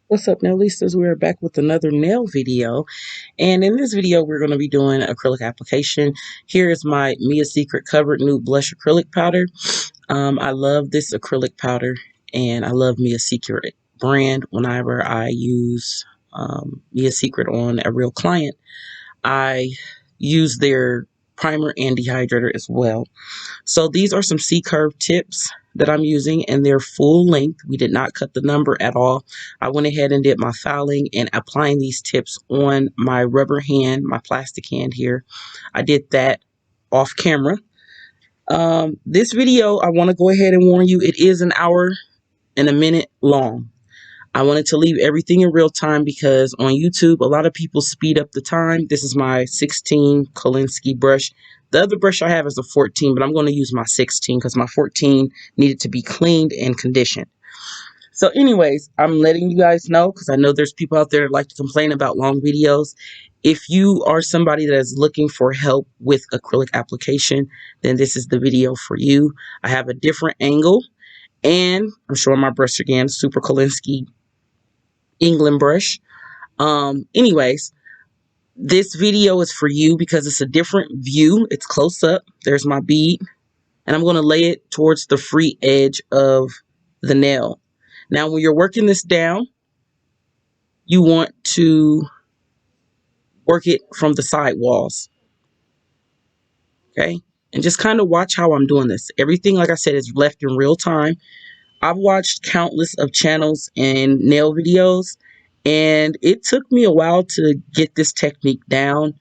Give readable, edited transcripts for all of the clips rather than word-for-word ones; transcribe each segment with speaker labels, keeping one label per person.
Speaker 1: What's up, nail listas? We're back with another nail video, and in this video we're going to be doing acrylic application. Here is my Mia Secret Covered Nude Blush Acrylic Powder. I love this acrylic powder, and I love Mia Secret brand. Whenever I use Mia Secret on a real client, I use their primer and dehydrator as well. So these are some C-curve tips that I'm using, and they're full length. We did not cut the number at all. I went ahead and did my filing and applying these tips on my rubber hand, my plastic hand here. I did that off camera. This video, I want to go ahead and warn you, it is an hour and a minute long. I wanted to leave everything in real time because on YouTube, a lot of people speed up the time. This is my 16 Kolinsky brush. The other brush I have is a 14, but I'm going to use my 16 because my 14 needed to be cleaned and conditioned. So anyways, I'm letting you guys know because I know there's people out there that like to complain about long videos. If you are somebody that is looking for help with acrylic application, then this is the video for you. I have a different angle, and I'm showing my brush again, Super Kolinsky England brush. Anyways, this video is for you because it's a different view. It's close up. There's my bead, and I'm going to lay it towards the free edge of the nail. Now, when you're working this down, you want to work it from the side walls. Okay? And just kind of watch how I'm doing this. Everything, like I said, is left in real time. I've watched countless of channels and nail videos, and it took me a while to get this technique down.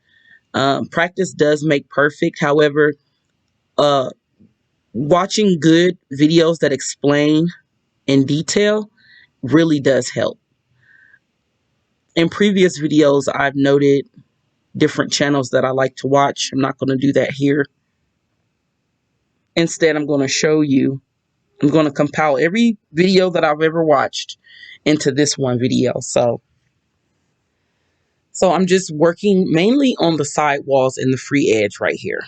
Speaker 1: Practice does make perfect. However, watching good videos that explain in detail really does help. In previous videos, I've noted different channels that I like to watch. I'm not going to do that here. Instead, I'm going to show you. I'm going to compile every video that I've ever watched into this one video. So I'm just working mainly on the side walls and the free edge right here.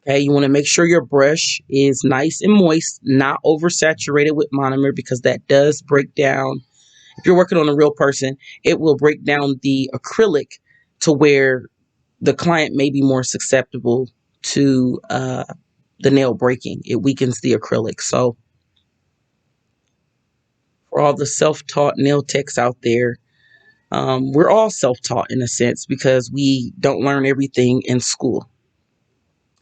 Speaker 1: Okay, you want to make sure your brush is nice and moist, not oversaturated with monomer, because that does break down. If you're working on a real person, it will break down the acrylic to where the client may be more susceptible to the nail breaking. It weakens the acrylic. So for all the self-taught nail techs out there, we're all self-taught in a sense because we don't learn everything in school.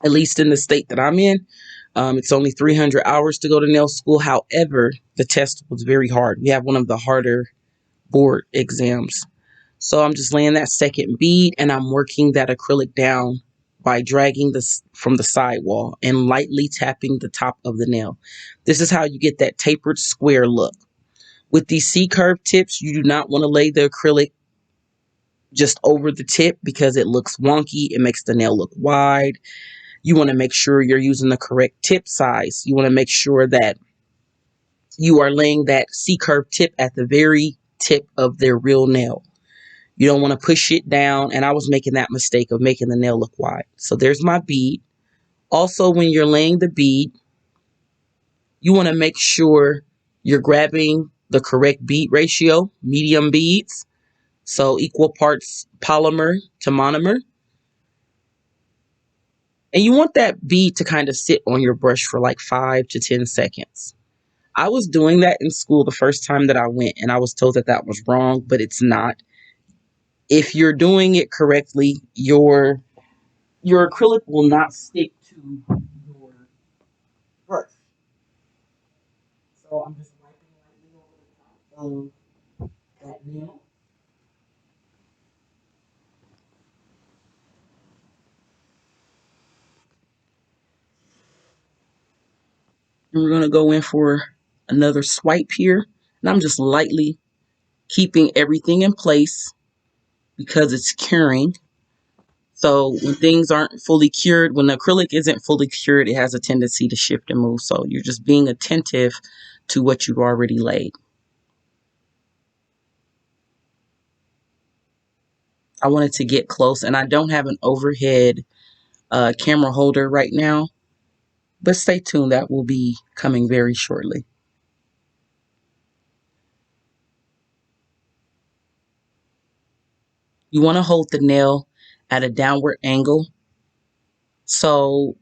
Speaker 1: At least in the state that I'm in, it's only 300 hours to go to nail school. However, the test was very hard. We have one of the harder board exams. So I'm just laying that second bead, and I'm working that acrylic down by dragging this from the sidewall and lightly tapping the top of the nail. This is how you get that tapered square look. With these C-curve tips, you do not want to lay the acrylic just over the tip because it looks wonky. It makes the nail look wide. You want to make sure you're using the correct tip size. You want to make sure that you are laying that C-curve tip at the very tip of their real nail. You don't want to push it down, and I was making that mistake of making the nail look wide. So there's my bead. Also, when you're laying the bead, you want to make sure you're grabbing the correct bead ratio, medium beads. So equal parts polymer to monomer. And you want that bead to kind of sit on your brush for like 5 to 10 seconds. I was doing that in school the first time that I went, and I was told that that was wrong, but it's not. If you're doing it correctly, your acrylic will not stick to your brush. So I'm just wiping lightly over the top of that nail. And we're going to go in for another swipe here. And I'm just lightly keeping everything in place because it's curing. So when things aren't fully cured, when the acrylic isn't fully cured, it has a tendency to shift and move. So you're just being attentive to what you've already laid. I wanted to get close, and I don't have an overhead camera holder right now, but stay tuned. That will be coming very shortly. You want to hold the nail at a downward angle. So,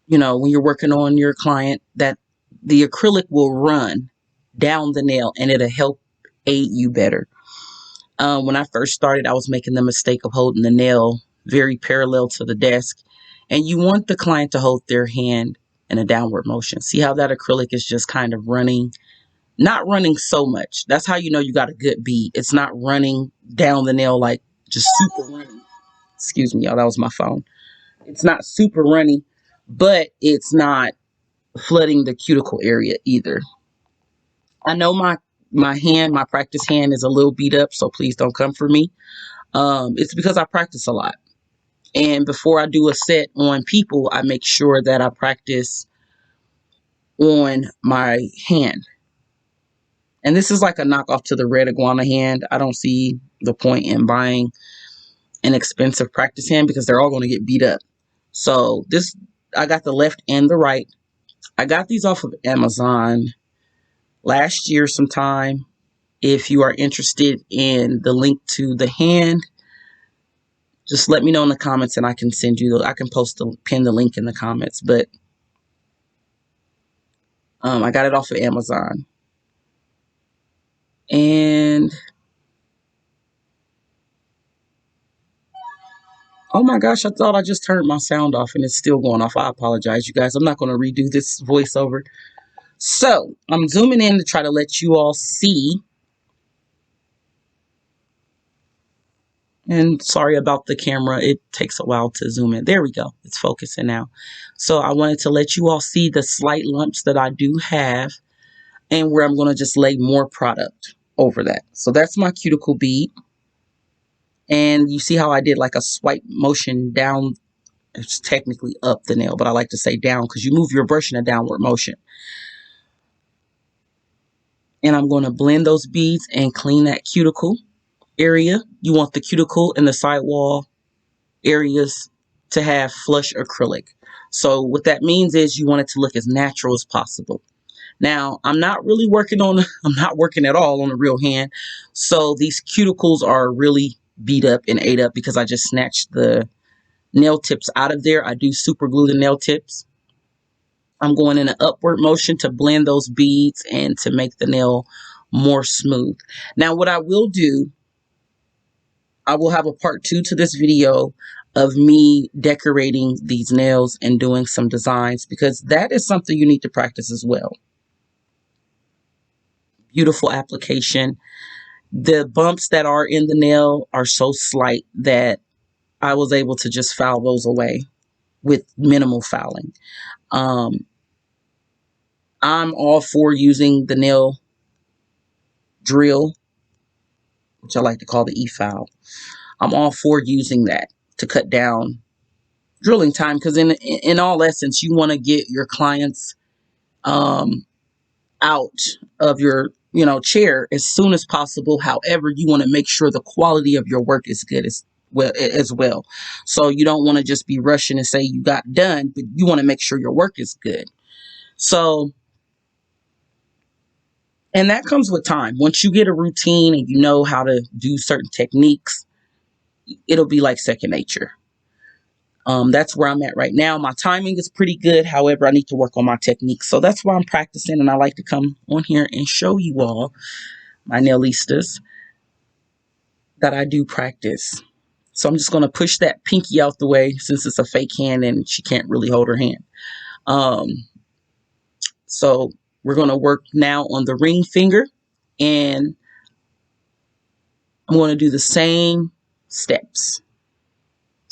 Speaker 1: when you're working on your client, that the acrylic will run down the nail and it'll help aid you better. When I first started, I was making the mistake of holding the nail very parallel to the desk. And you want the client to hold their hand in a downward motion. See how that acrylic is just kind of running, not running so much. That's how you know you got a good bead. It's not running down the nail like just super running. Excuse me, y'all, that was my phone. It's not super runny, but it's not flooding the cuticle area either. I know my practice hand is a little beat up, so please don't come for me. It's because I practice a lot. And before I do a set on people, I make sure that I practice on my hand. And this is like a knockoff to the red iguana hand. I don't see the point in buying an expensive practice hand because they're all going to get beat up. So I got the left and the right. I got these off of Amazon last year sometime. If you are interested in the link to the hand, just let me know in the comments and I can I can pin the link in the comments. But I got it off of Amazon. And oh my gosh, I thought I just turned my sound off and it's still going off. I apologize, you guys. I'm not going to redo this voiceover. So I'm zooming in to try to let you all see. And sorry about the camera. It takes a while to zoom in. There we go. It's focusing now. So I wanted to let you all see the slight lumps that I do have and where I'm going to just lay more product over that. So that's my cuticle bead. And you see how I did like a swipe motion down. It's technically up the nail, but I like to say down because you move your brush in a downward motion. And I'm going to blend those beads and clean that cuticle area. You want the cuticle and the sidewall areas to have flush acrylic. So what that means is you want it to look as natural as possible. Now, I'm not working at all on a real hand. So these cuticles are really beat up and ate up because I just snatched the nail tips out of there. I do super glue the nail tips. I'm going in an upward motion to blend those beads and to make the nail more smooth. Now, what I will do, I will have a part 2 to this video of me decorating these nails and doing some designs because that is something you need to practice as well. Beautiful application. The bumps that are in the nail are so slight that I was able to just file those away with minimal filing. I'm all for using the nail drill, which I like to call the e-file. I'm all for using that to cut down drilling time because in all essence, you want to get your clients out of your chair as soon as possible. However, you want to make sure the quality of your work is good as well. So you don't want to just be rushing and say you got done, but you want to make sure your work is good. So, and that comes with time. Once you get a routine and you know how to do certain techniques, it'll be like second nature. That's where I'm at right now. My timing is pretty good. However, I need to work on my technique. So that's why I'm practicing. And I like to come on here and show you all my nailistas that I do practice. So I'm just going to push that pinky out the way since it's a fake hand and she can't really hold her hand. So we're going to work now on the ring finger. And I'm going to do the same steps.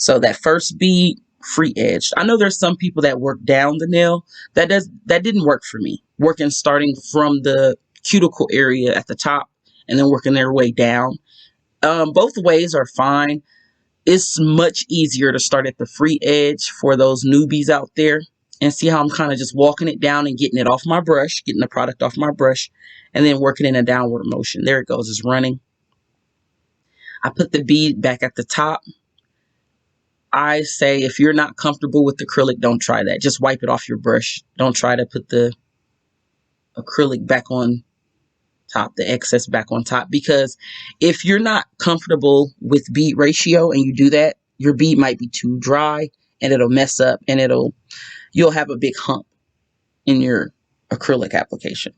Speaker 1: So that first bead, free edge. I know there's some people that work down the nail. That didn't work for me. Starting from the cuticle area at the top and then working their way down. Both ways are fine. It's much easier to start at the free edge for those newbies out there and see how I'm kind of just walking it down and getting it off my brush, getting the product off my brush, and then working in a downward motion. There it goes, it's running. I put the bead back at the top. I say if you're not comfortable with acrylic, don't try that. Just wipe it off your brush. Don't try to put the acrylic back on top, the excess back on top, because if you're not comfortable with bead ratio and you do that, your bead might be too dry and it'll mess up and you'll have a big hump in your acrylic application.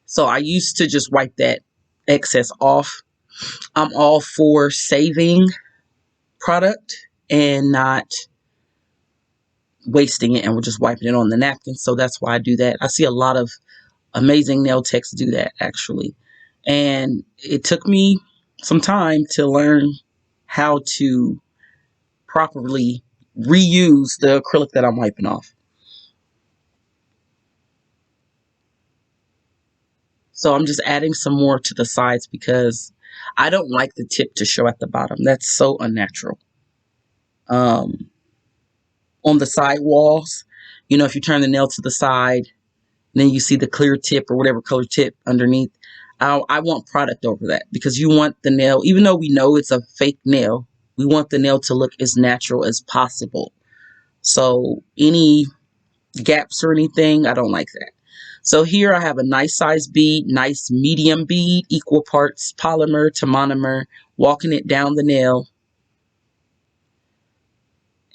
Speaker 1: So I used to just wipe that excess off. I'm all for saving product and not wasting it, and we're just wiping it on the napkin. So that's why I do that. I see a lot of amazing nail techs do that, actually. And it took me some time to learn how to properly reuse the acrylic that I'm wiping off. So I'm just adding some more to the sides because I don't like the tip to show at the bottom. That's so unnatural. On the side walls, if you turn the nail to the side, then you see the clear tip or whatever color tip underneath. I want product over that, because you want the nail, even though we know it's a fake nail, we want the nail to look as natural as possible. So any gaps or anything, I don't like that. So here I have a nice size bead, nice medium bead, equal parts polymer to monomer, walking it down the nail.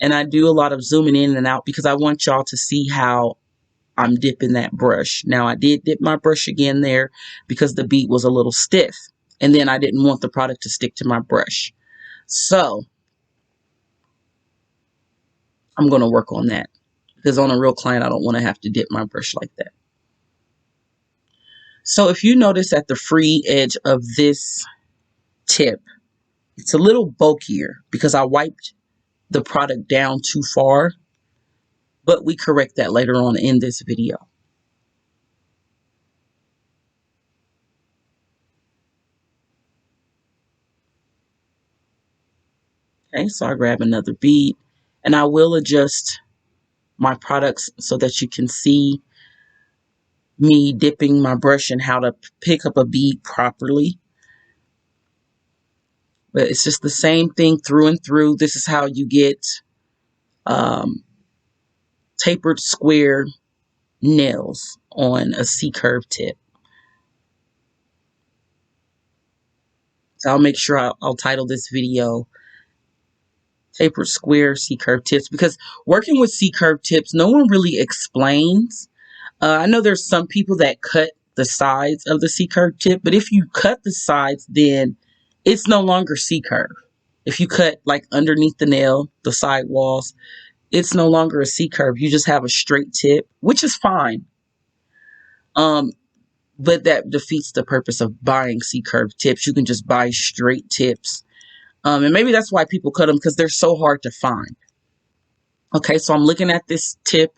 Speaker 1: And I do a lot of zooming in and out because I want y'all to see how I'm dipping that brush. Now I did dip my brush again there because the bead was a little stiff, and then I didn't want the product to stick to my brush. So I'm going to work on that, because on a real client, I don't want to have to dip my brush like that. So if you notice at the free edge of this tip, it's a little bulkier because I wiped the product down too far, but we correct that later on in this video. Okay, so I grab another bead, and I will adjust my products so that you can see me dipping my brush and how to pick up a bead properly. But it's just the same thing through and through. This is how you get tapered square nails on a C-curve tip. So I'll make sure I'll title this video Tapered Square C-curve Tips, because working with C-curve tips, no one really explains. I know there's some people that cut the sides of the C-curve tip, but if you cut the sides, then it's no longer C-curve. If you cut like underneath the nail, the side walls, it's no longer a C-curve. You just have a straight tip, which is fine. But that defeats the purpose of buying C-curve tips. You can just buy straight tips. And maybe that's why people cut them, because they're so hard to find. Okay, so I'm looking at this tip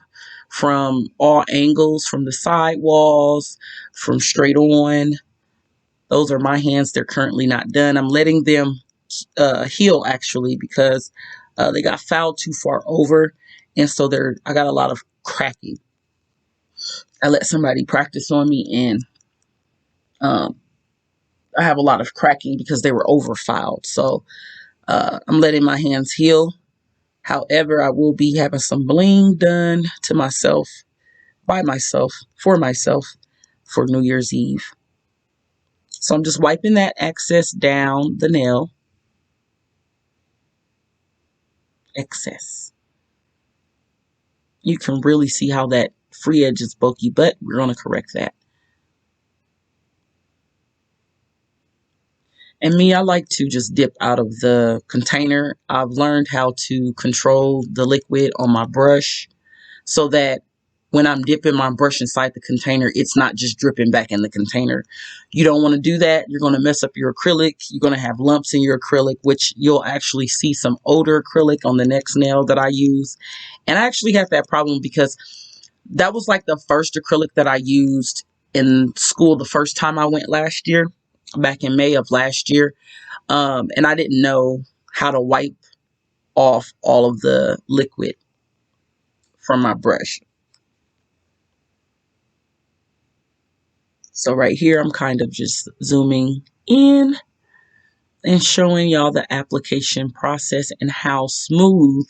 Speaker 1: from all angles, from the side walls, from straight on. Those are my hands. They're currently not done. I'm letting them heal, actually, because they got filed too far over. And so I got a lot of cracking. I let somebody practice on me, and I have a lot of cracking because they were over filed. So I'm letting my hands heal. However, I will be having some bling done to myself, by myself, for New Year's Eve. So I'm just wiping that excess down the nail. Excess. You can really see how that free edge is bulky, but we're going to correct that. And me, I like to just dip out of the container. I've learned how to control the liquid on my brush so that when I'm dipping my brush inside the container, it's not just dripping back in the container. You don't want to do that. You're going to mess up your acrylic. You're going to have lumps in your acrylic, which you'll actually see some older acrylic on the next nail that I use. And I actually had that problem because that was like the first acrylic that I used in school the first time I went last year, back in May of last year. And I didn't know how to wipe off all of the liquid from my brush. So right here, I'm kind of just zooming in and showing y'all the application process and how smooth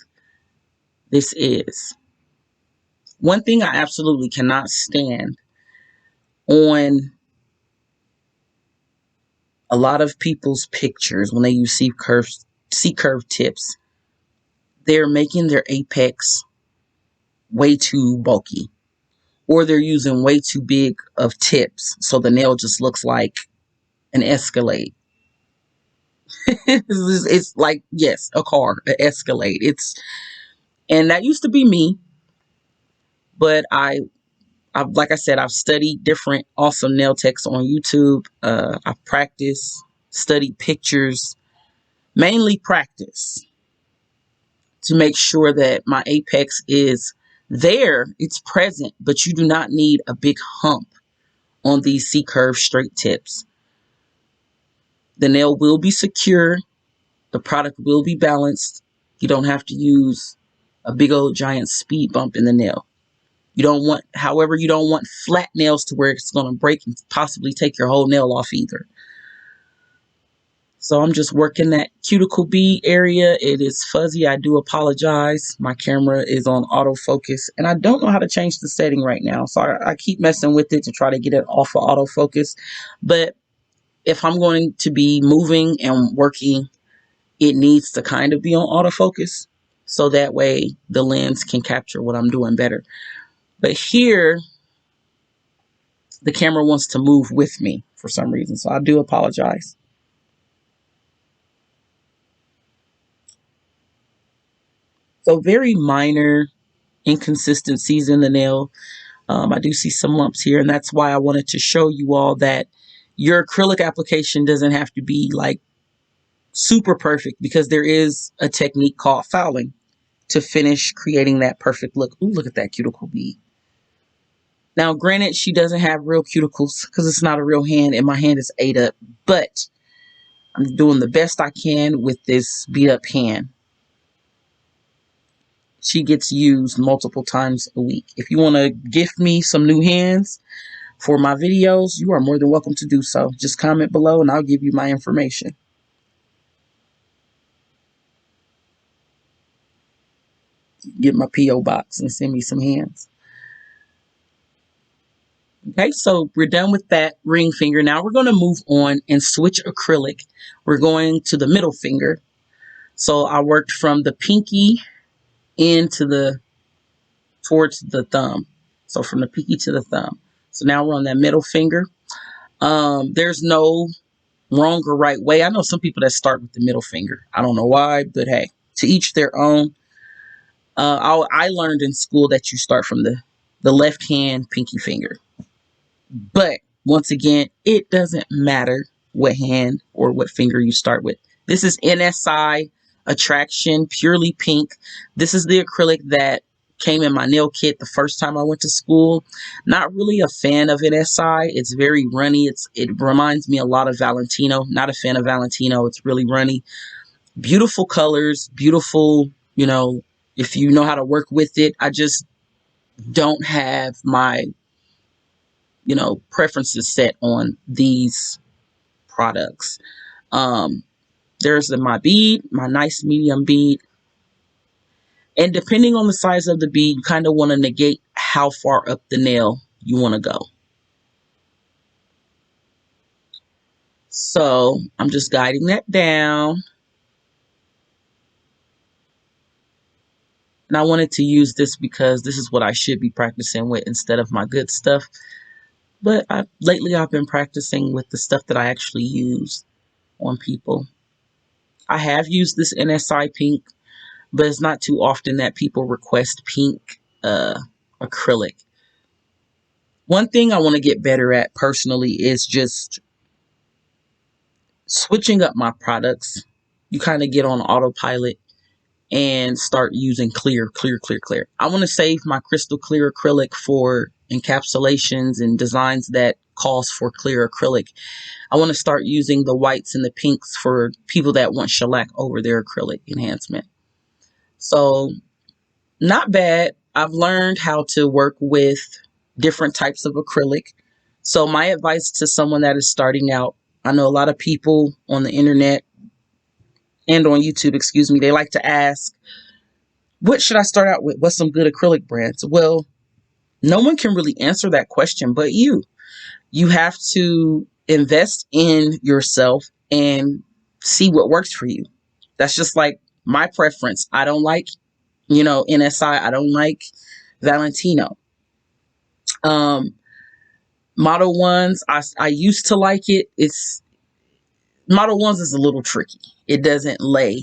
Speaker 1: this is. One thing I absolutely cannot stand on a lot of people's pictures when they use C-curve tips. They're making their apex way too bulky, or they're using way too big of tips, so the nail just looks like an Escalade. It's like, yes, a car, an Escalade. And that used to be me, but I've, like I said, I've studied different awesome nail techs on YouTube. I've practiced, studied pictures, mainly practice to make sure that my apex is there, it's present, but you do not need a big hump on these C-curve straight tips. The nail will be secure. The product will be balanced. You don't have to use a big old giant speed bump in the nail. You don't want, however, you don't want flat nails to where it's going to break and possibly take your whole nail off either. So I'm just working that cuticle bead area. It is fuzzy. I do apologize. My camera is on autofocus and I don't know how to change the setting right now. So I keep messing with it to try to get it off of autofocus. But if I'm going to be moving and working, it needs to kind of be on autofocus. So that way the lens can capture what I'm doing better. But here, the camera wants to move with me for some reason. So I do apologize. So very minor inconsistencies in the nail. I do see some lumps here, and that's why I wanted to show you all that your acrylic application doesn't have to be like super perfect, because there is a technique called fouling to finish creating that perfect look. Ooh, look at that cuticle bead. Now, granted, she doesn't have real cuticles because it's not a real hand and my hand is ate up, but I'm doing the best I can with this beat up hand. She gets used multiple times a week. If you want to gift me some new hands for my videos, you are more than welcome to do so. Just comment below and I'll give you my information. Get my P.O. box and send me some hands. Okay, so we're done with that ring finger. Now we're going to move on and switch acrylic. We're going to the middle finger. So I worked from the pinky towards the thumb. So from the pinky to the thumb. So now we're on that middle finger. There's no wrong or right way. I know some people that start with the middle finger. I don't know why, but hey, to each their own. I learned in school that you start from the left hand pinky finger. But once again, it doesn't matter what hand or what finger you start with. This is NSI Attraction Purely Pink. This is the acrylic that came in my nail kit the first time I went to school. Not really a fan of NSI. It's very runny. It reminds me a lot of Valentino. Not a fan of Valentino. It's really runny. Beautiful colors, beautiful, if you know how to work with it. I just don't have my preferences set on these products. There's my bead, my nice medium bead. And depending on the size of the bead, you kind of want to negate how far up the nail you want to go. So I'm just guiding that down. And I wanted to use this because this is what I should be practicing with instead of my good stuff. But lately I've been practicing with the stuff that I actually use on people. I have used this NSI pink, but it's not too often that people request pink acrylic. One thing I want to get better at personally is just switching up my products. You kind of get on autopilot and start using clear. I want to save my crystal clear acrylic for encapsulations and designs that calls for clear acrylic. I want to start using the whites and the pinks for people that want shellac over their acrylic enhancement. So not bad. I've learned how to work with different types of acrylic. So my advice to someone that is starting out, I know a lot of people on the internet and on YouTube, they like to ask, what should I start out with? What's some good acrylic brands? Well, no one can really answer that question but you. You have to invest in yourself and see what works for you. That's just like my preference. I don't like, NSI. I don't like Valentino. Um, Model ones, I used to like it. It's Model ones is a little tricky. It doesn't lay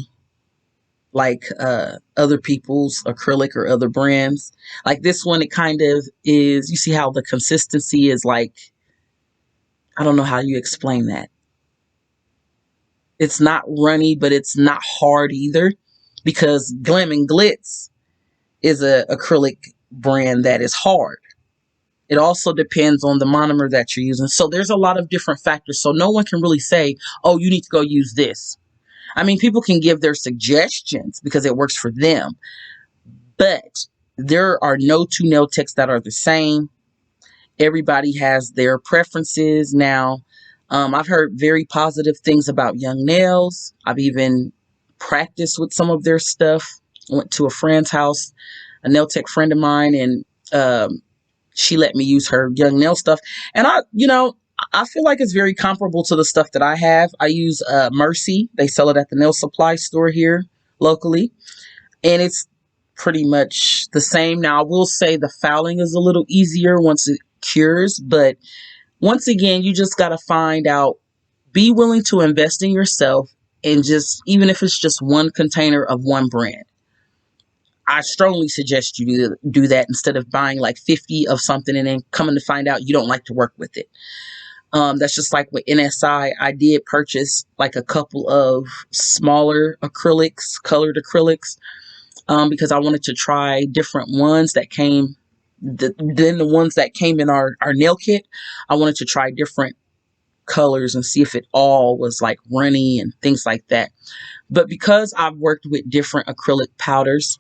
Speaker 1: like other people's acrylic or other brands. Like this one, it kind of is. You see how the consistency is like, I don't know how you explain that. It's not runny, but it's not hard either, because Glam and Glitz is a acrylic brand that is hard. It also depends on the monomer that you're using. So there's a lot of different factors. So no one can really say, oh, you need to go use this. I mean, people can give their suggestions because it works for them. But there are no two nail techs that are the same. Everybody has their preferences. Now, I've heard very positive things about Young Nails. I've even practiced with some of their stuff. Went to a friend's house, a nail tech friend of mine, and she let me use her Young Nail stuff. And I feel like it's very comparable to the stuff that I have. I use Mercy. They sell it at the nail supply store here locally. And it's pretty much the same. Now, I will say the fouling is a little easier once it cures. But once again, you just got to find out, be willing to invest in yourself, and just, even if it's just one container of one brand. I strongly suggest you do that instead of buying like 50 of something and then coming to find out you don't like to work with it. That's just like with NSI. I did purchase like a couple of smaller acrylics, colored acrylics, because I wanted to try different ones that came, than the ones that came in our nail kit. I wanted to try different colors and see if it all was like runny and things like that. But because I've worked with different acrylic powders,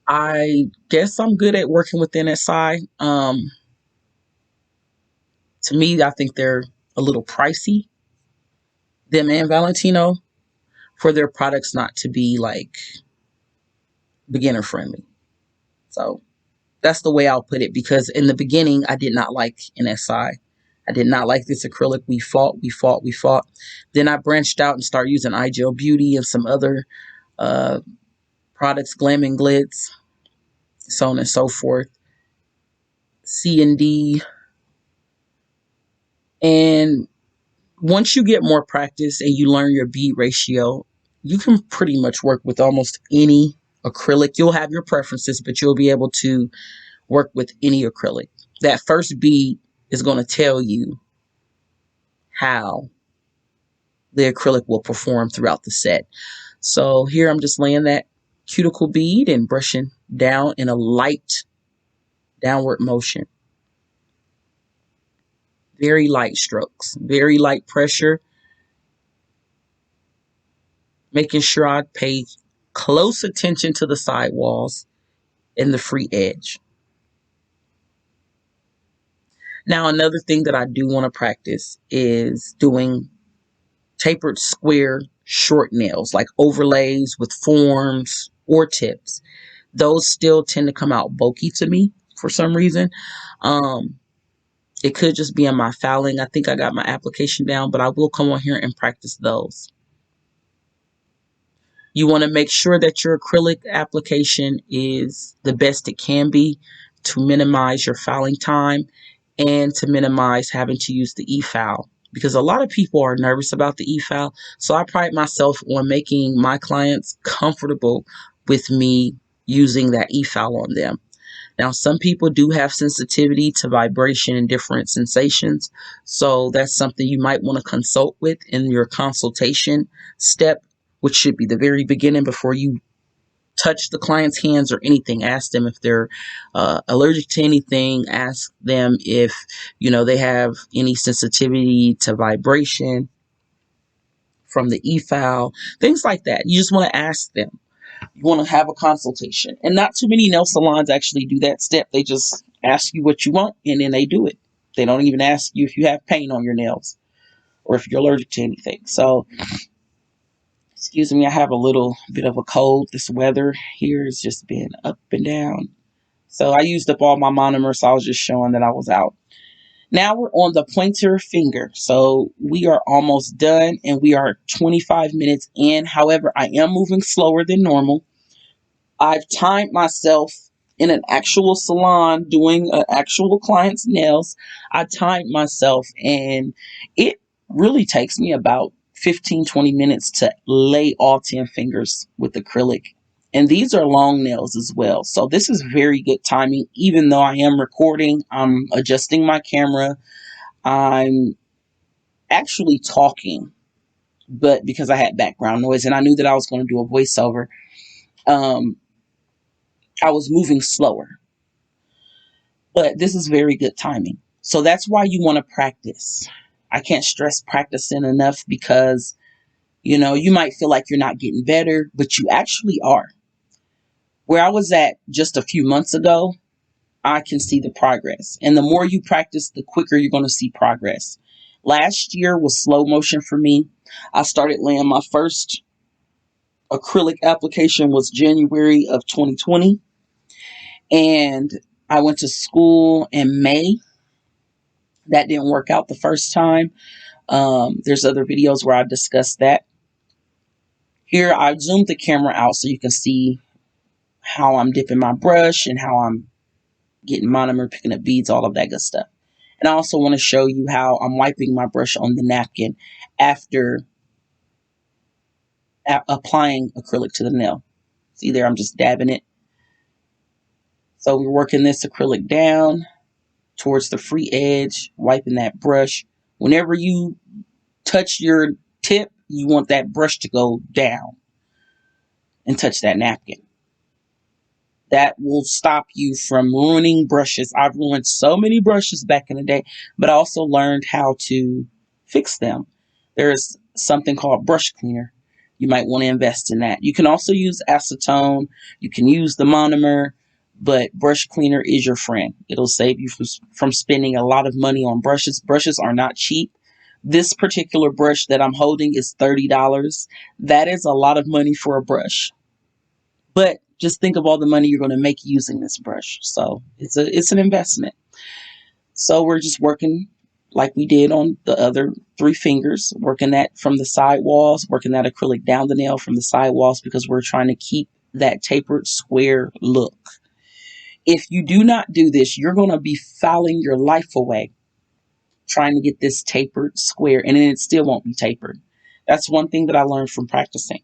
Speaker 1: I guess I'm good at working with NSI. To me, I think they're a little pricey, them and Valentino, for their products not to be like beginner friendly. So that's the way I'll put it, because in the beginning, I did not like NSI. I did not like this acrylic. We fought. Then I branched out and started using iGel Beauty and some other products, Glam and Glitz, so on and so forth, C&D. And once you get more practice and you learn your bead ratio, you can pretty much work with almost any acrylic. You'll have your preferences, but you'll be able to work with any acrylic. That first bead is going to tell you how the acrylic will perform throughout the set. So here I'm just laying that cuticle bead and brushing down in a light downward motion. Very light strokes, very light pressure. Making sure I pay close attention to the sidewalls and the free edge. Now, another thing that I do want to practice is doing tapered square short nails, like overlays with forms or tips. Those still tend to come out bulky to me for some reason. It could just be in my fouling. I think I got my application down, but I will come on here and practice those. You want to make sure that your acrylic application is the best it can be to minimize your fouling time and to minimize having to use the e-foul, because a lot of people are nervous about the e-foul. So I pride myself on making my clients comfortable with me using that e-foul on them. Now, some people do have sensitivity to vibration and different sensations. So that's something you might want to consult with in your consultation step, which should be the very beginning before you touch the client's hands or anything. Ask them if they're allergic to anything. Ask them if, they have any sensitivity to vibration from the e-foul, things like that. You just want to ask them. You want to have a consultation. And not too many nail salons actually do that step. They just ask you what you want and then they do it. They don't even ask you if you have pain on your nails or if you're allergic to anything. So, excuse me, I have a little bit of a cold. This weather here has just been up and down. So I used up all my monomers, so I was just showing that I was out. Now we're on the pointer finger. So we are almost done and we are 25 minutes in. However, I am moving slower than normal. I've timed myself in an actual salon doing an actual client's nails. I timed myself and it really takes me about 15-20 minutes to lay all 10 fingers with acrylic. And these are long nails as well. So this is very good timing. Even though I am recording, I'm adjusting my camera. I'm actually talking, but because I had background noise and I knew that I was going to do a voiceover, um, I was moving slower. But this is very good timing. So that's why you want to practice. I can't stress practicing enough because, you might feel like you're not getting better, but you actually are. Where I was at just a few months ago, I can see the progress. And the more you practice, the quicker you're going to see progress. Last year was slow motion for me. I started laying my first acrylic application was January of 2020. And I went to school in May. That didn't work out the first time. There's other videos where I discuss that. Here, I zoomed the camera out so you can see how I'm dipping my brush and how I'm getting monomer, picking up beads, all of that good stuff. And I also want to show you how I'm wiping my brush on the napkin after applying acrylic to the nail. See there, I'm just dabbing it. So we're working this acrylic down towards the free edge, wiping that brush. Whenever you touch your tip, you want that brush to go down and touch that napkin. That will stop you from ruining brushes. I've ruined so many brushes back in the day, but I also learned how to fix them. There's something called brush cleaner. You might want to invest in that. You can also use acetone. You can use the monomer, but brush cleaner is your friend. It'll save you from spending a lot of money on brushes. Brushes are not cheap. This particular brush that I'm holding is $30. That is a lot of money for a brush. But just think of all the money you're going to make using this brush. So it's an investment. So we're just working like we did on the other 3 fingers, working that from the side walls, working that acrylic down the nail from the side walls because we're trying to keep that tapered square look. If you do not do this, you're going to be fouling your life away trying to get this tapered square, and then it still won't be tapered. That's one thing that I learned from practicing.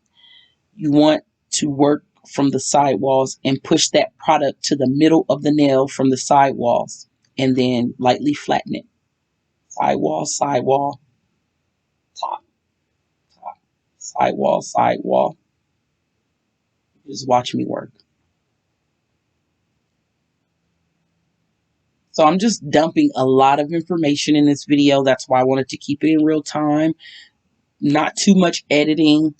Speaker 1: You want to work from the side walls and push that product to the middle of the nail from the side walls and then lightly flatten it. Side wall, top, top, side wall, side wall. Just watch me work. So I'm just dumping a lot of information in this video. That's why I wanted to keep it in real time. Not too much editing.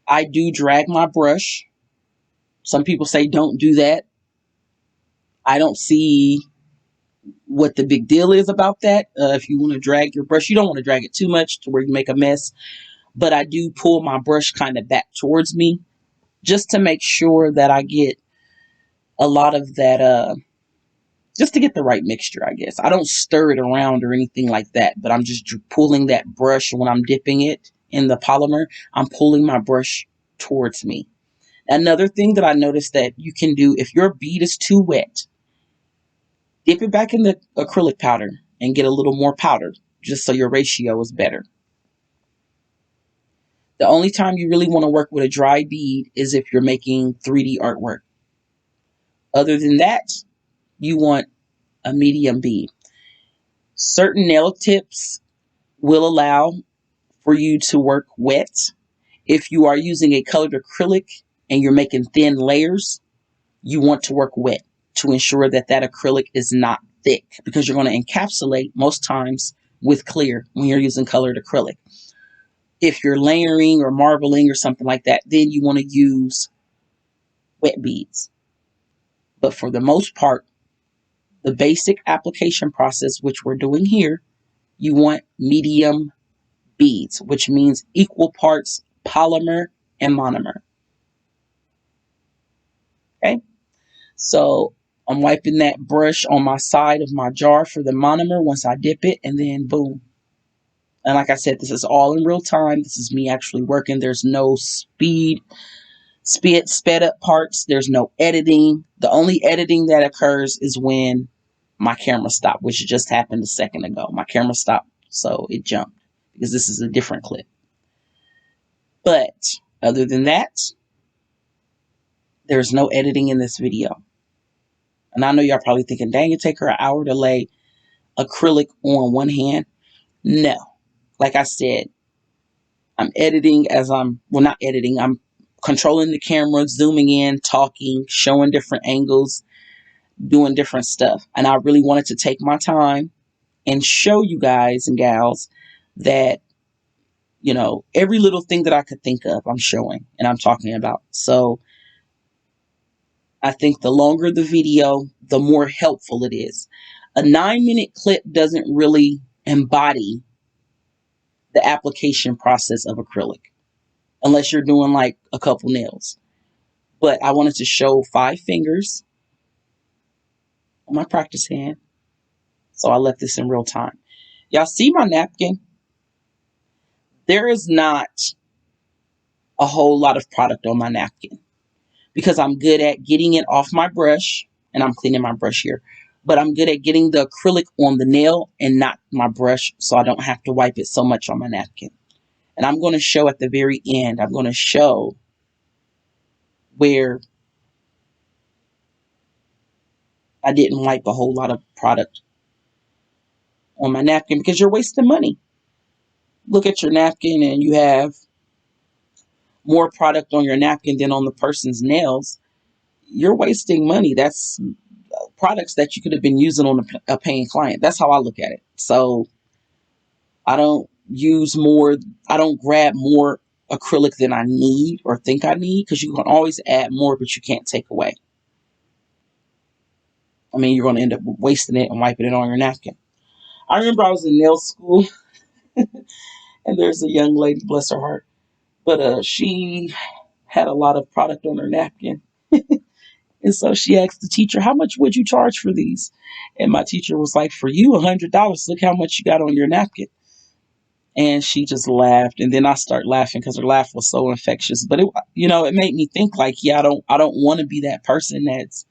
Speaker 1: I do drag my brush. Some people say don't do that. I don't see what the big deal is about that. If you want to drag your brush, you don't want to drag it too much to where you make a mess. But I do pull my brush kind of back towards me just to make sure that I get a lot of that, just to get the right mixture, I guess. I don't stir it around or anything like that, but I'm just pulling that brush when I'm dipping it in the polymer. I'm pulling my brush towards me. Another thing that I noticed that you can do, if your bead is too wet, dip it back in the acrylic powder and get a little more powder, just so your ratio is better. The only time you really want to work with a dry bead is if you're making 3D artwork. Other than that, you want a medium bead. Certain nail tips will allow for you to work wet. If you are using a colored acrylic and you're making thin layers, you want to work wet to ensure that that acrylic is not thick, because you're going to encapsulate most times with clear when you're using colored acrylic. If you're layering or marbling or something like that, then you want to use wet beads. But for the most part, the basic application process, which we're doing here, you want medium beads, which means equal parts polymer and monomer. Okay, so I'm wiping that brush on my side of my jar for the monomer once I dip it, and then boom. And like I said, this is all in real time. This is me actually working. There's no sped up parts. There's no editing. The only editing that occurs is when my camera stopped, which just happened a second ago. My camera stopped, so it jumped because this is a different clip. But other than that, there's no editing in this video. And I know y'all probably thinking, dang, it take her an hour to lay acrylic on one hand. No. Like I said, I'm editing as I'm not editing. I'm controlling the camera, zooming in, talking, showing different angles, doing different stuff. And I really wanted to take my time and show you guys and gals that, you know, every little thing that I could think of, I'm showing and I'm talking about. So I think the longer the video, the more helpful it is. A 9-minute clip doesn't really embody the application process of acrylic, unless you're doing like a couple nails. But I wanted to show 5 fingers on my practice hand. So I left this in real time. Y'all see my napkin? There is not a whole lot of product on my napkin because I'm good at getting it off my brush, and I'm cleaning my brush here, but I'm good at getting the acrylic on the nail and not my brush, so I don't have to wipe it so much on my napkin. And I'm going to show at the very end, I'm going to show where I didn't wipe a whole lot of product on my napkin because you're wasting money. Look at your napkin and you have more product on your napkin than on the person's nails. You're wasting money. That's products that you could have been using on a paying client. That's how I look at it. So I don't grab more acrylic than I need or think I need, because you can always add more, but you can't take away. I mean, you're going to end up wasting it and wiping it on your napkin. I remember I was in nail school and there's a young lady, bless her heart, but she had a lot of product on her napkin. And so she asked the teacher, how much would you charge for these? And my teacher was like, for you, $100. Look how much you got on your napkin. And she just laughed. And then I start laughing because her laugh was so infectious. But it made me think like, yeah, I don't want to be that person that's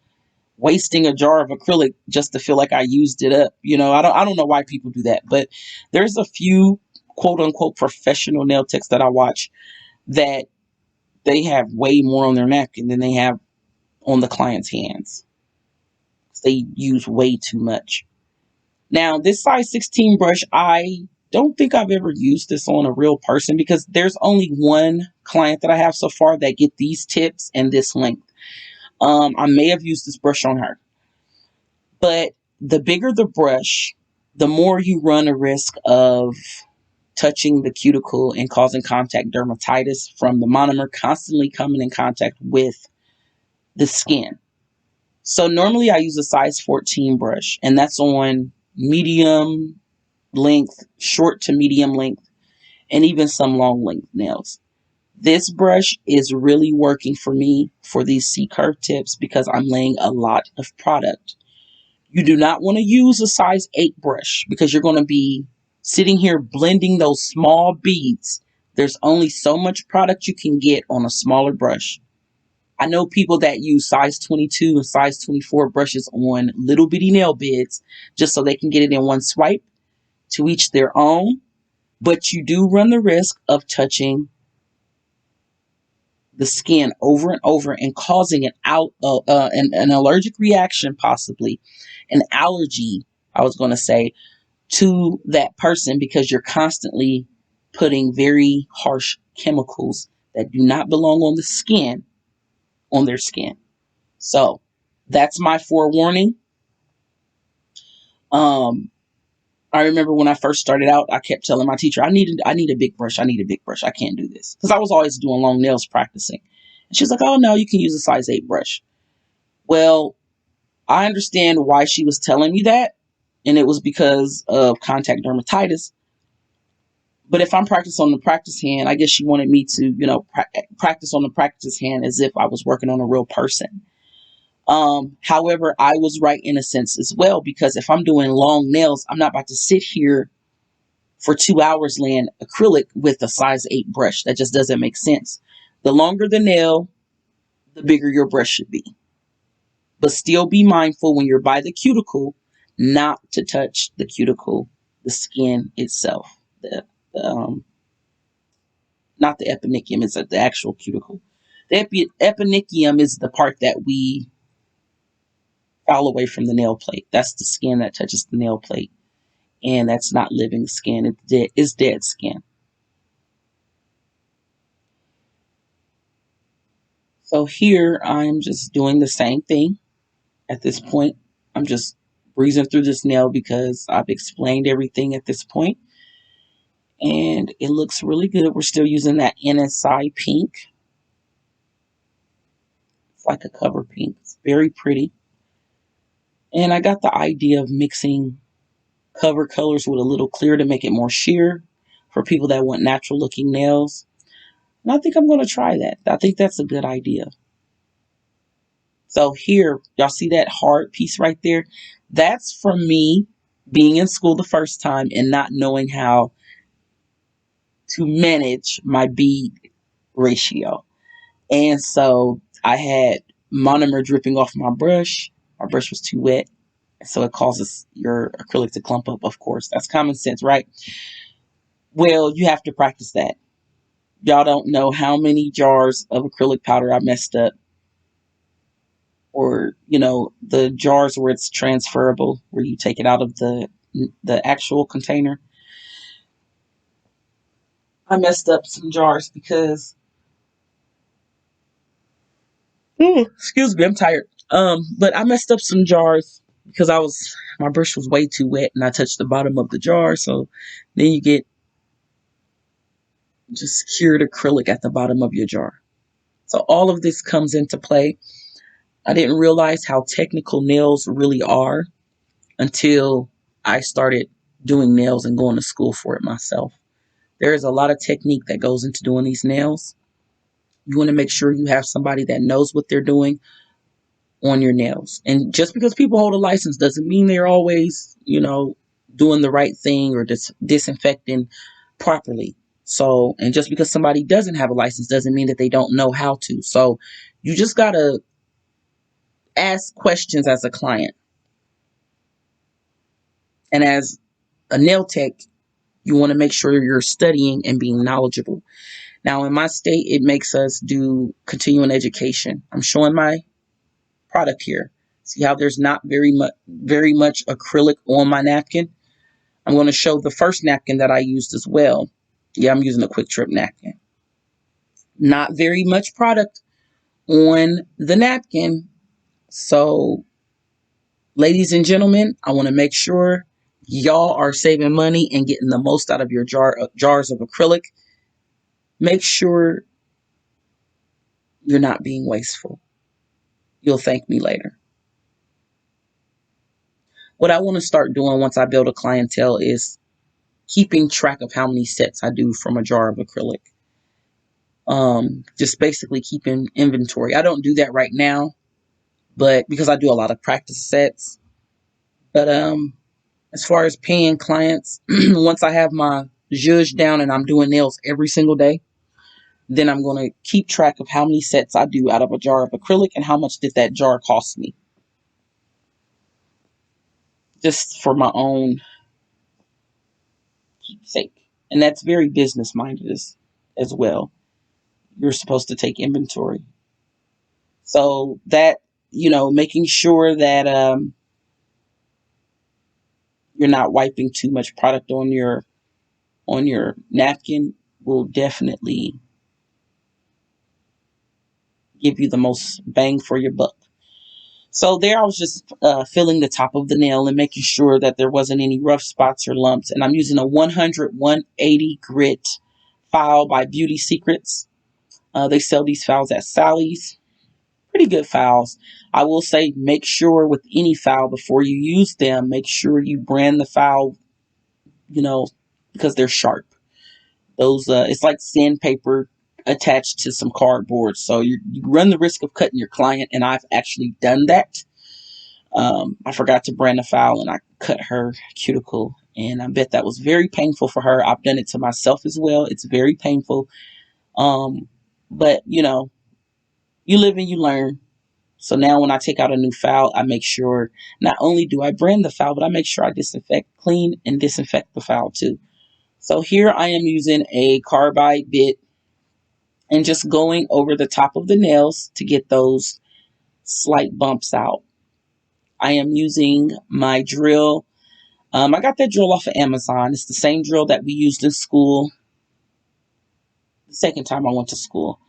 Speaker 1: wasting a jar of acrylic just to feel like I used it up. I don't know why people do that. But there's a few quote unquote professional nail techs that I watch that they have way more on their napkin than they have on the client's hands. They use way too much. Now, this size 16 brush, I don't think I've ever used this on a real person because there's only one client that I have so far that get these tips and this length. I may have used this brush on her. But the bigger the brush, the more you run a risk of touching the cuticle and causing contact dermatitis from the monomer constantly coming in contact with the skin. So normally I use a size 14 brush, and that's on medium length, short to medium length, and even some long length nails. This brush is really working for me for these C-curve tips because I'm laying a lot of product. You do not want to use a size 8 brush because you're going to be sitting here blending those small beads. There's only so much product you can get on a smaller brush. I know people that use size 22 and size 24 brushes on little bitty nail beds just so they can get it in one swipe. To each their own. But you do run the risk of touching the skin over and over and causing an allergic reaction, possibly an allergy, I was going to say, to that person because you're constantly putting very harsh chemicals that do not belong on the skin on their skin. So that's my forewarning. I remember when I first started out, I kept telling my teacher, I need a big brush. I need a big brush. I can't do this. Because I was always doing long nails practicing. And she's like, oh, no, you can use a size 8 brush. Well, I understand why she was telling me that. And it was because of contact dermatitis. But if I'm practicing on the practice hand, I guess she wanted me to, practice on the practice hand as if I was working on a real person. However, I was right in a sense as well, because if I'm doing long nails, I'm not about to sit here for 2 hours laying acrylic with a size 8 brush. That just doesn't make sense. The longer the nail, the bigger your brush should be. But still be mindful when you're by the cuticle not to touch the cuticle, the skin itself. The not the eponychium, it's the actual cuticle. The eponychium is the part that we file away from the nail plate. That's the skin that touches the nail plate. And that's not living skin. It's dead skin. So here I'm just doing the same thing at this point. I'm just breezing through this nail because I've explained everything at this point. And it looks really good. We're still using that NSI pink. It's like a cover pink. It's very pretty. And I got the idea of mixing cover colors with a little clear to make it more sheer for people that want natural looking nails. And I think I'm going to try that. I think that's a good idea. So here, y'all see that hard piece right there? That's from me being in school the first time and not knowing how to manage my bead ratio. And so I had monomer dripping off my brush. My brush was too wet. So it causes your acrylic to clump up, of course. That's common sense, right? Well, you have to practice that. Y'all don't know how many jars of acrylic powder I messed up. Or, the jars where it's transferable, where you take it out of the actual container. I messed up some jars because, excuse me, I'm tired. But I messed up some jars because my brush was way too wet and I touched the bottom of the jar. So then you get just cured acrylic at the bottom of your jar. So all of this comes into play. I didn't realize how technical nails really are until I started doing nails and going to school for it myself. There is a lot of technique that goes into doing these nails. You want to make sure you have somebody that knows what they're doing on your nails. And just because people hold a license doesn't mean they're always, doing the right thing or disinfecting properly. So, and just because somebody doesn't have a license doesn't mean that they don't know how to. So you just got to ask questions as a client. And as a nail tech, you want to make sure you're studying and being knowledgeable. Now, in my state, it makes us do continuing education. I'm showing my product here. See how there's not very much acrylic on my napkin? I'm going to show the first napkin that I used as well. Yeah, I'm using a quick trip napkin. Not very much product on the napkin. So, ladies and gentlemen, I want to make sure y'all are saving money and getting the most out of your jars of acrylic. Make sure you're not being wasteful. You'll thank me later. What I want to start doing once I build a clientele is keeping track of how many sets I do from a jar of acrylic. Just basically keeping inventory. I don't do that right now, but because I do a lot of practice sets. But as far as paying clients, once I have my zhuzh down and I'm doing nails every single day, then I'm going to keep track of how many sets I do out of a jar of acrylic and how much did that jar cost me. Just for my own keepsake. And that's very business minded as well. You're supposed to take inventory. So that, making sure that you're not wiping too much product on your napkin will definitely give you the most bang for your buck. So there I was just filling the top of the nail and making sure that there wasn't any rough spots or lumps. And I'm using a 100-180 grit file by Beauty Secrets. They sell these files at Sally's. Pretty good files. I will say make sure with any file before you use them, make sure you brand the file, because they're sharp. Those it's like sandpaper attached to some cardboard. So you run the risk of cutting your client, and I've actually done that. I forgot to brand the file and I cut her cuticle, and I bet that was very painful for her. I've done it to myself as well. It's very painful. But you know, you live and you learn. So now when I take out a new file, I make sure not only do I brand the file, but I make sure I clean and disinfect the file too. So here I am using a carbide bit and just going over the top of the nails to get those slight bumps out. I am using my drill. I got that drill off of Amazon. It's the same drill that we used in school the second time I went to school.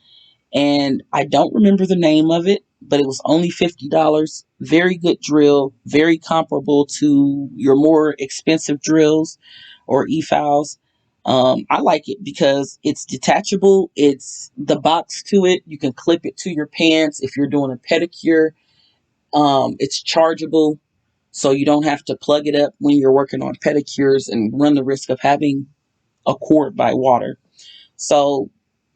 Speaker 1: And I don't remember the name of it, but it was only $50. Very good drill, very comparable to your more expensive drills or e-files. I like it because it's detachable. It's the box to it. You can clip it to your pants if you're doing a pedicure. It's chargeable, so you don't have to plug it up when you're working on pedicures and run the risk of having a cord by water. So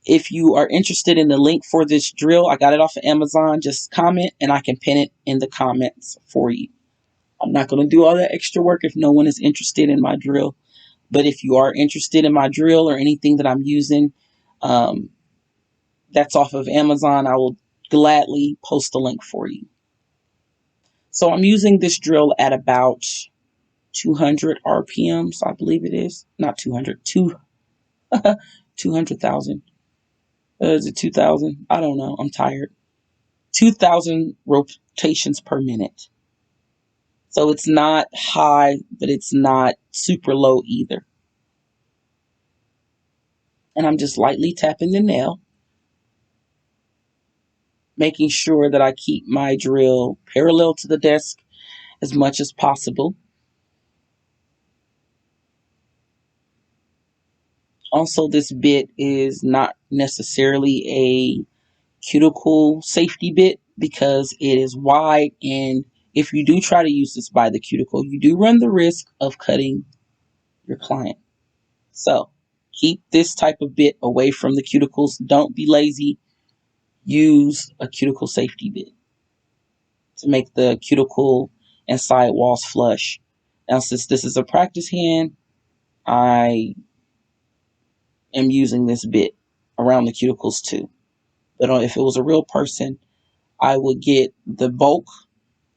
Speaker 1: if you are interested in the link for this drill, I got it off of Amazon. Just comment and I can pin it in the comments for you. I'm not going to do all that extra work if no one is interested in my drill. But if you are interested in my drill or anything that I'm using, that's off of Amazon, I will gladly post a link for you. So I'm using this drill at about 200 RPMs, I believe it is. Not 200, 200,000. Is it 2,000? I don't know. I'm tired. 2,000 rotations per minute. So it's not high, but it's not super low either. And I'm just lightly tapping the nail, making sure that I keep my drill parallel to the desk as much as possible. Also, this bit is not necessarily a cuticle safety bit because it is wide, and if you do try to use this by the cuticle, you do run the risk of cutting your client. So keep this type of bit away from the cuticles. Don't be lazy. Use a cuticle safety bit to make the cuticle and side walls flush. Now, since this is a practice hand, I am using this bit around the cuticles too. But if it was a real person, I would get the bulk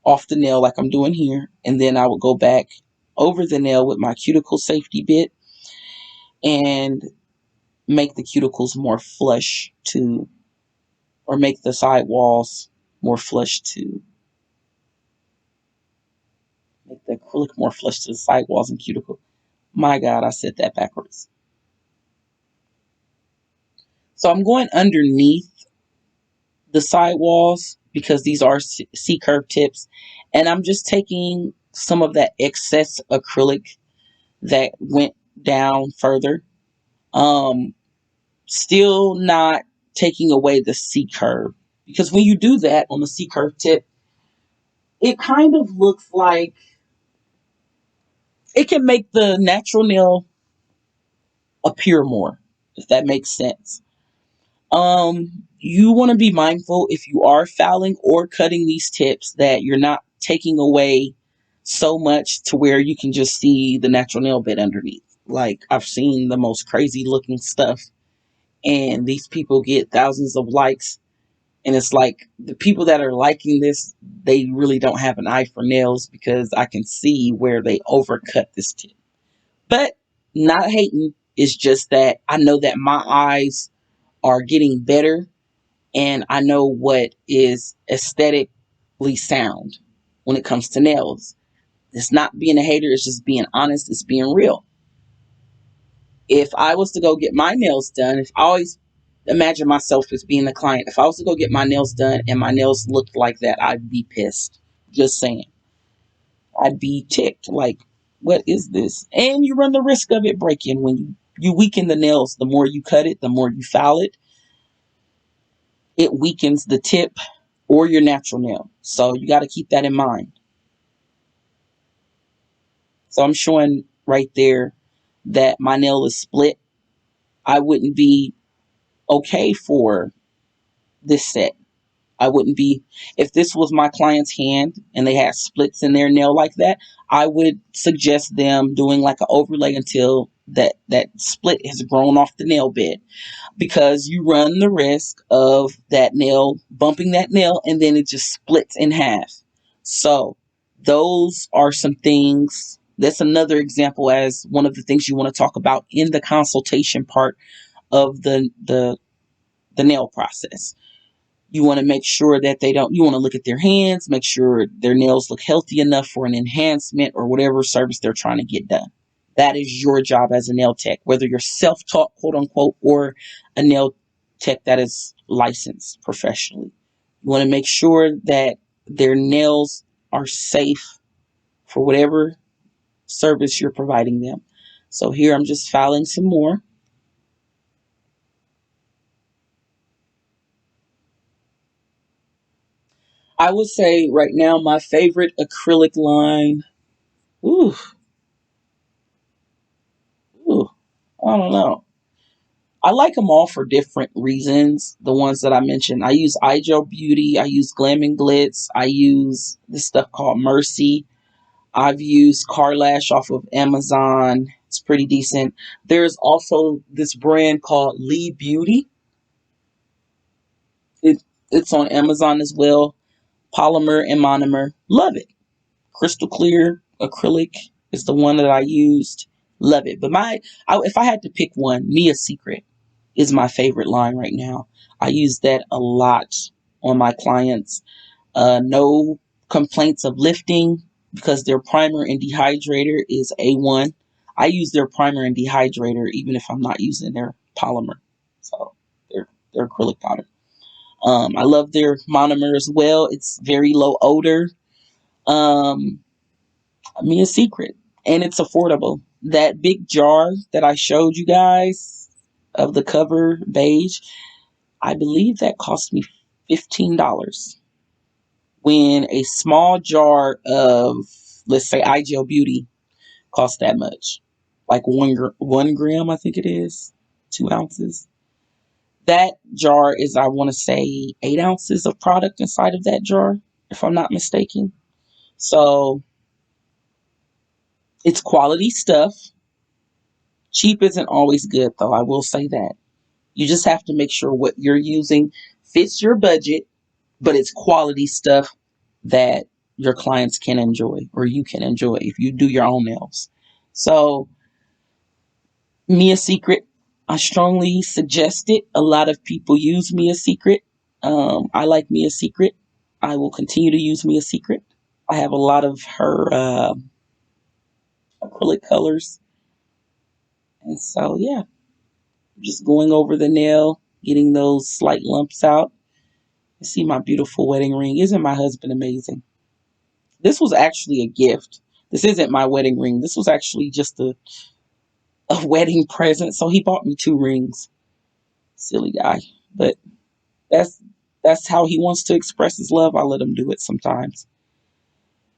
Speaker 1: off the nail like I'm doing here, and then I would go back over the nail with my cuticle safety bit and make the cuticles more flush to, or make the side walls more flush to, make the acrylic more flush to the side walls and cuticle. My God, I said that backwards. So I'm going underneath the side walls because these are C-curve tips, and I'm just taking some of that excess acrylic that went down further. Still not taking away the C-curve, because when you do that on the C-curve tip, it kind of looks like it can make the natural nail appear more, if that makes sense. You want to be mindful if you are filing or cutting these tips that you're not taking away so much to where you can just see the natural nail bed underneath. Like, I've seen the most crazy looking stuff, and these people get thousands of likes, and it's like the people that are liking this, they really don't have an eye for nails, because I can see where they overcut this tip. But not hating, it's just that I know that my eyes are getting better, and I know what is aesthetically sound when it comes to nails. It's not being a hater, it's just being honest, it's being real. If I was to go get my nails done, if I always imagine myself as being the client, if I was to go get my nails done and my nails looked like that, I'd be pissed. Just saying. I'd be ticked. Like, what is this? And you run the risk of it breaking. When you weaken the nails, the more you cut it, the more you file it, it weakens the tip or your natural nail. So you got to keep that in mind. So I'm showing right there that my nail is split. I wouldn't be okay for this set. I wouldn't be, if this was my client's hand and they had splits in their nail like that, I would suggest them doing like an overlay until that split has grown off the nail bed, because you run the risk of that nail bumping that nail and then it just splits in half. So those are some things. That's another example as one of the things you want to talk about in the consultation part of the nail process. You want to make sure that you want to look at their hands, make sure their nails look healthy enough for an enhancement or whatever service they're trying to get done. That is your job as a nail tech, whether you're self-taught, quote unquote, or a nail tech that is licensed professionally. You want to make sure that their nails are safe for whatever service you're providing them. So here I'm just filing some more. I would say right now my favorite acrylic line. Ooh, ooh, I don't know. I like them all for different reasons. The ones that I mentioned, I use iGel Beauty, I use Glam and Glitz, I use this stuff called Mercy. I've used Carlash off of Amazon. It's pretty decent. There's also this brand called Lee Beauty. It, it's on Amazon as well. Polymer and monomer. Love it. Crystal clear acrylic is the one that I used. Love it. But if I had to pick one, Mia Secret is my favorite line right now. I use that a lot on my clients. No complaints of lifting because their primer and dehydrator is A1. I use their primer and dehydrator even if I'm not using their polymer. So their acrylic powder. I love their monomer as well. It's very low odor. Um, Mia Secret, and it's affordable. That big jar that I showed you guys of the cover beige, I believe that cost me $15. When a small jar of, let's say, iGel Beauty costs that much, like 1 gram, I think it is, 2 ounces. That jar is, I want to say, 8 ounces of product inside of that jar, if I'm not mistaken. So it's quality stuff. Cheap isn't always good, though. I will say that. You just have to make sure what you're using fits your budget, but it's quality stuff that your clients can enjoy or you can enjoy if you do your own nails. So, Mia Secret, I strongly suggest it. A lot of people use Mia Secret. I like Mia Secret. I will continue to use Mia Secret. I have a lot of her acrylic colors. And so, yeah, just going over the nail, getting those slight lumps out. You see my beautiful wedding ring. Isn't my husband amazing? This was actually a gift. This isn't my wedding ring. This was actually just a wedding present. So he bought me 2 rings. Silly guy. But that's that's how he wants to express his love. I let him do it sometimes.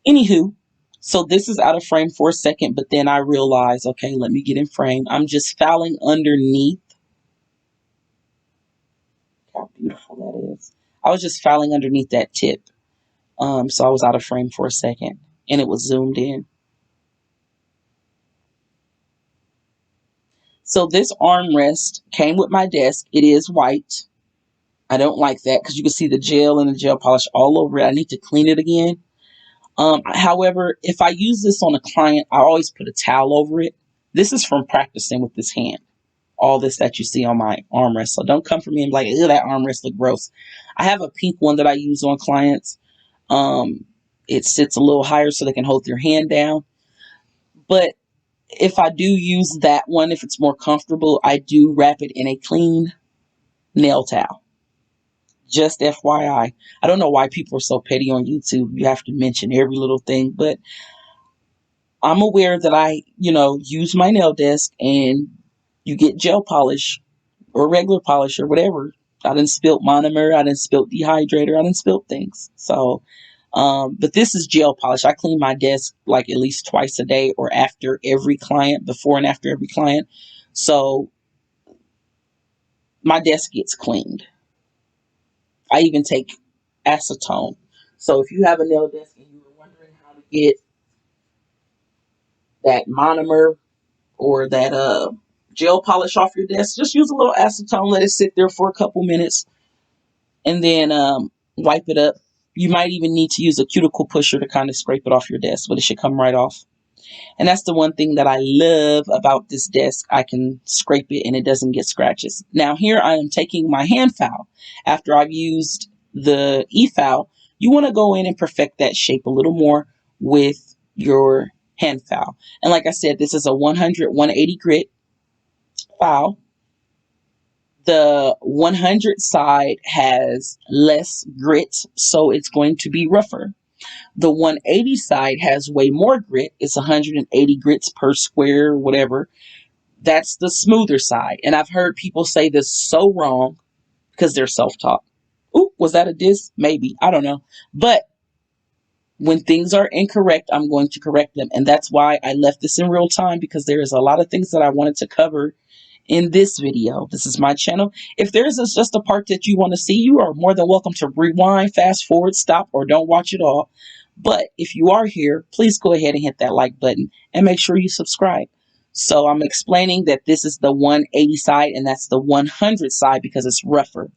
Speaker 1: Anywho, so this is out of frame for a second, but then I realize, okay, let me get in frame. I'm just filing underneath. How beautiful that is. I was just filing underneath that tip. So I was out of frame for a second and it was zoomed in. So this armrest came with my desk. It is white. I don't like that because you can see the gel and the gel polish all over it. I need to clean it again. However, if I use this on a client, I always put a towel over it. This is from practicing with this hand. All this that you see on my armrest. So don't come for me and be like, ew, that armrest look gross. I have a pink one that I use on clients. It sits a little higher so they can hold their hand down. But if I do use that one, if it's more comfortable, I do wrap it in a clean nail towel. Just FYI. I don't know why people are so petty on YouTube. You have to mention every little thing, but I'm aware that I, use my nail desk and you get gel polish or regular polish or whatever. I done spilt monomer, I done spilt dehydrator, I done spilt things. So, but this is gel polish. I clean my desk like at least twice a day or after every client, before and after every client. So my desk gets cleaned. I even take acetone. So if you have a nail desk and you were wondering how to get that monomer or that gel polish off your desk, just use a little acetone, let it sit there for a couple minutes, and then wipe it up. You might even need to use a cuticle pusher to kind of scrape it off your desk, but it should come right off. And that's the one thing that I love about this desk. I can scrape it and it doesn't get scratches. Now here I am taking my hand file. After I've used the e-file, you want to go in and perfect that shape a little more with your hand file. And like I said, this is a 100/180 grit file. The 100 side has less grit, so it's going to be rougher. The 180 side has way more grit. It's 180 grits per square, whatever. That's the smoother side. And I've heard people say this so wrong because they're self-taught. Ooh, was that a diss? Maybe. I don't know. But when things are incorrect, I'm going to correct them. And that's why I left this in real time, because there is a lot of things that I wanted to cover in this video. This is my channel. If there's just a part that you want to see, you are more than welcome to rewind, fast forward, stop, or don't watch it all. But if you are here, please go ahead and hit that like button and make sure you subscribe. So I'm explaining that this is the 180 side and that's the 100 side because it's rougher.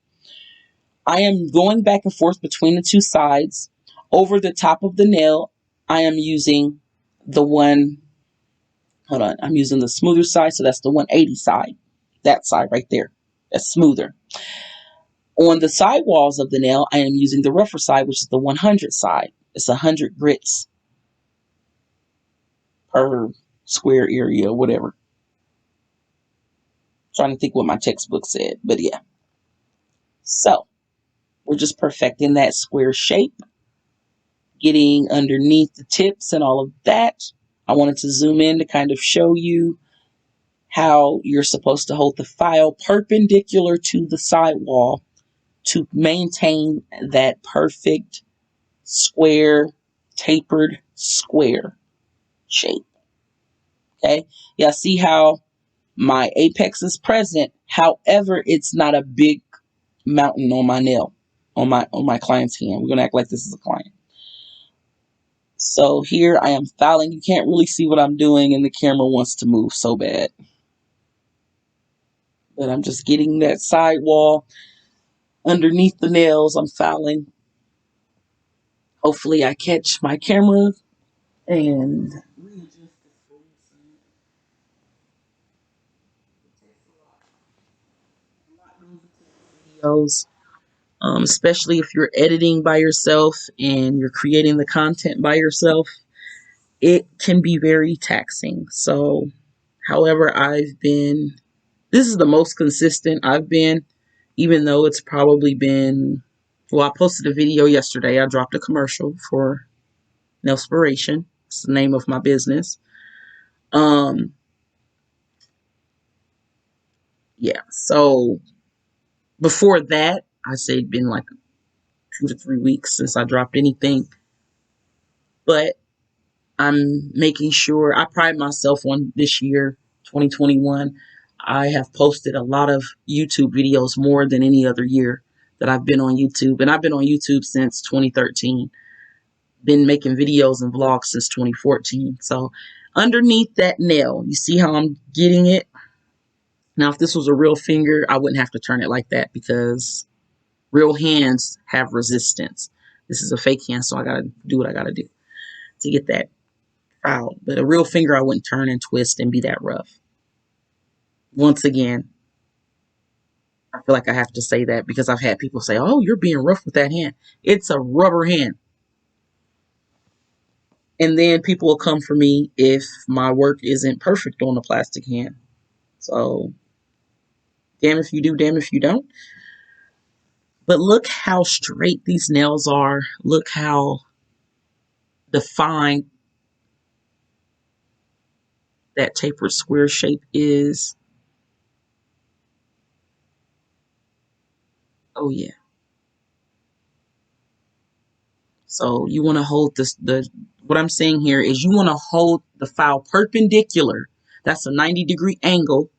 Speaker 1: I am going back and forth between the two sides. Over the top of the nail, I am using the I'm using the smoother side, so that's the 180 side. That side right there. That's smoother. On the side walls of the nail, I am using the rougher side, which is the 100 side. It's 100 grits per square area, whatever. Trying to think what my textbook said, but yeah. So, we're just perfecting that square shape, getting underneath the tips and all of that. I wanted to zoom in to kind of show you how you're supposed to hold the file perpendicular to the side wall to maintain that perfect square, tapered square shape. Okay, yeah, see how my apex is present, however it's not a big mountain on my nail, on my client's hand. We're gonna act like this is a client. So here I am filing. You can't really see what I'm doing and the camera wants to move so bad, but I'm just getting that side wall underneath the nails. I'm filing. Hopefully I catch my camera and videos, especially if you're editing by yourself and you're creating the content by yourself, it can be very taxing. So, however, this is the most consistent I've been, even though it's probably been, well, I posted a video yesterday. I dropped a commercial for Ms.MaryNailz. It's the name of my business. Yeah, so before that, I say it'd been like 2 to 3 weeks since I dropped anything. But I'm making sure, I pride myself on this year, 2021. I have posted a lot of YouTube videos, more than any other year that I've been on YouTube. And I've been on YouTube since 2013. Been making videos and vlogs since 2014. So underneath that nail, you see how I'm getting it? Now, if this was a real finger, I wouldn't have to turn it like that because real hands have resistance. This is a fake hand, so I gotta do what I gotta do to get that out. But a real finger, I wouldn't turn and twist and be that rough. Once again, I feel like I have to say that because I've had people say, oh, you're being rough with that hand. It's a rubber hand. And then people will come for me if my work isn't perfect on a plastic hand. So, damn if you do, damn if you don't. But look how straight these nails are. Look how defined that tapered square shape is. Oh yeah. So you want to hold this, what I'm saying here is you want to hold the file perpendicular. That's a 90-degree angle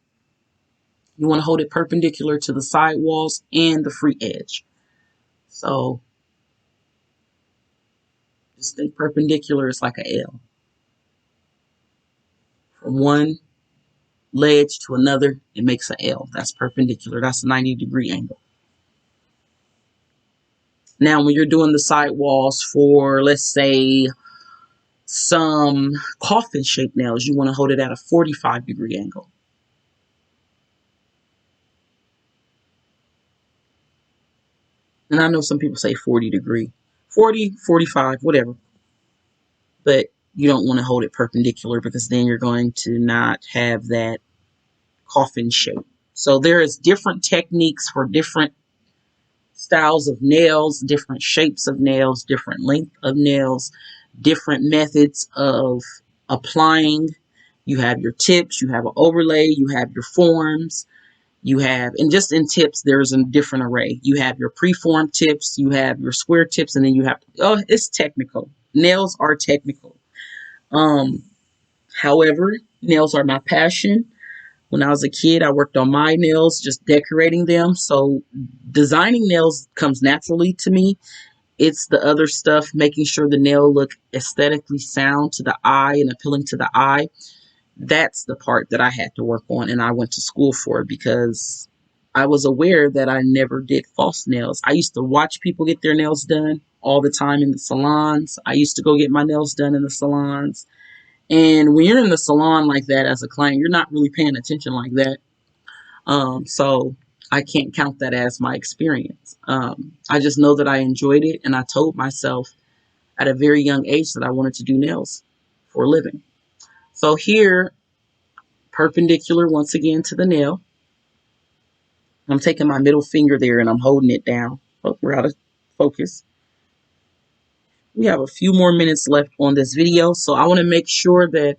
Speaker 1: You want to hold it perpendicular to the side walls and the free edge. So just think perpendicular is like an L. From one ledge to another, it makes an L. That's perpendicular. That's a 90-degree angle. Now, when you're doing the side walls for, let's say, some coffin-shaped nails, you want to hold it at a 45-degree angle. And I know some people say 40-degree. 40, 45, whatever. But you don't want to hold it perpendicular because then you're going to not have that coffin shape. So there is different techniques for different styles of nails, different shapes of nails, different length of nails, different methods of applying. You have your tips, you have an overlay, you have your forms, you have, and just in tips, there's a different array. You have your preformed tips, you have your square tips, and then you have, oh, it's technical. Nails are technical. However, nails are my passion. When I was a kid, I worked on my nails, just decorating them. So designing nails comes naturally to me. It's the other stuff, making sure the nail look aesthetically sound to the eye and appealing to the eye. That's the part that I had to work on, and I went to school for, because I was aware that I never did false nails. I used to watch people get their nails done all the time in the salons. I used to go get my nails done in the salons. And when you're in the salon like that as a client, you're not really paying attention like that. So I can't count that as my experience. I just know that I enjoyed it, and I told myself at a very young age that I wanted to do nails for a living. So here, perpendicular once again to the nail. I'm taking my middle finger there and I'm holding it down. Oh, we're out of focus. We have a few more minutes left on this video, so I want to make sure that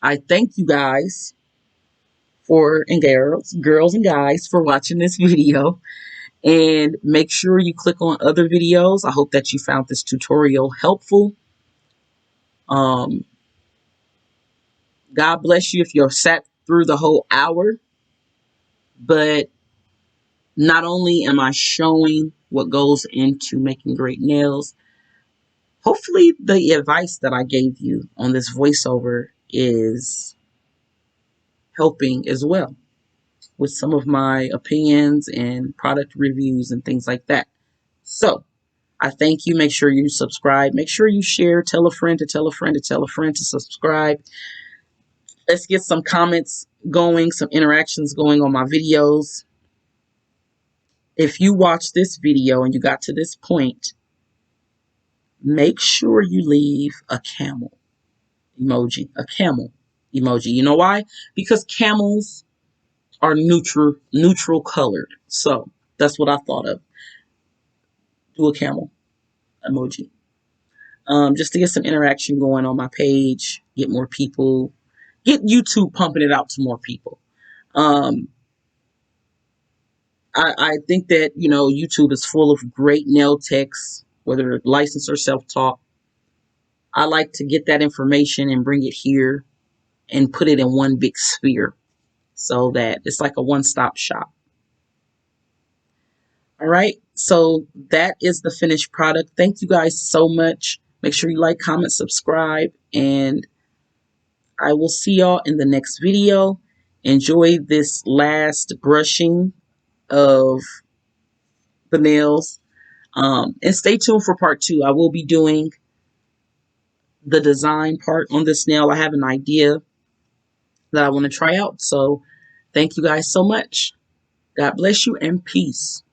Speaker 1: I thank you guys and girls and guys for watching this video. And make sure you click on other videos. I hope that you found this tutorial helpful. God bless you if you sat through the whole hour. But not only am I showing what goes into making great nails, hopefully the advice that I gave you on this voiceover is helping as well with some of my opinions and product reviews and things like that. So I thank you. Make sure you subscribe. Make sure you share. Tell a friend to tell a friend to tell a friend to subscribe. Let's get some comments going, some interactions going on my videos. If you watch this video and you got to this point, make sure you leave a camel emoji. A camel emoji. You know why? Because camels are neutral colored. So that's what I thought of. Do a camel emoji. Just to get some interaction going on my page, get more people, get YouTube pumping it out to more people. I think that, YouTube is full of great nail techs, whether licensed or self-taught. I like to get that information and bring it here and put it in one big sphere so that it's like a one-stop shop. All right, so that is the finished product. Thank you guys so much. Make sure you like, comment, subscribe, and I will see y'all in the next video. Enjoy this last brushing of the nails. And stay tuned for part 2. I will be doing the design part on this nail. I have an idea that I want to try out. So thank you guys so much. God bless you and peace.